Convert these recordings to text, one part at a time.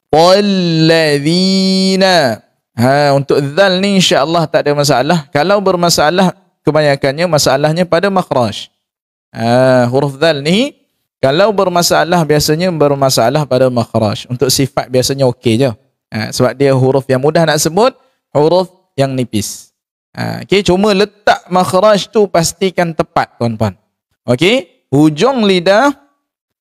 Walladzina. Untuk dzal ni insya-Allah tak ada masalah. Kalau bermasalah, kebanyakannya masalahnya pada makhraj. Huruf dzal ni kalau bermasalah biasanya bermasalah pada makhraj. Untuk sifat biasanya okey je. Sebab dia huruf yang mudah nak sebut, huruf yang nipis. Okey, cuma letak makhraj tu pastikan tepat, tuan-tuan. Okey, hujung lidah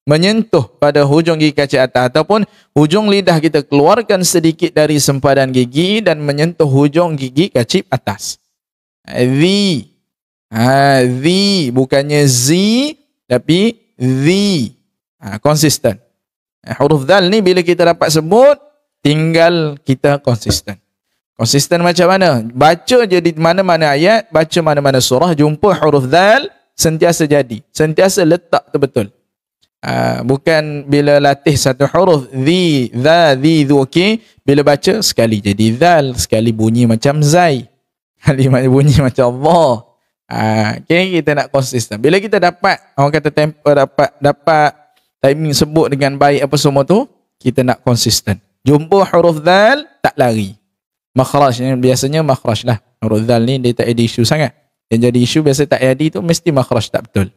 menyentuh pada hujung gigi kacip atas ataupun hujung lidah kita keluarkan sedikit dari sempadan gigi dan menyentuh hujung gigi kacip atas. Zi. Zi bukannya zi tapi zi. Konsisten. Huruf dzal ni bila kita dapat sebut tinggal kita konsisten. Konsisten macam mana? Baca je di mana-mana ayat, baca mana-mana surah, jumpa huruf dzal sentiasa jadi, sentiasa letak tu betul. Bukan bila latih satu huruf zi, za, zi, zu, okey, bila baca sekali jadi zal, sekali bunyi macam zai, sekali bunyi macam Allah. Okey, kita nak konsisten. Bila kita dapat, orang kata tempo, dapat timing sebut dengan baik apa semua tu, kita nak konsisten. Jumpa huruf zal, tak lari. Makhraj, biasanya makhraj lah. Huruf zal ni dia tak ada isu sangat. Yang jadi isu biasa tak ada tu mesti makhraj tak betul.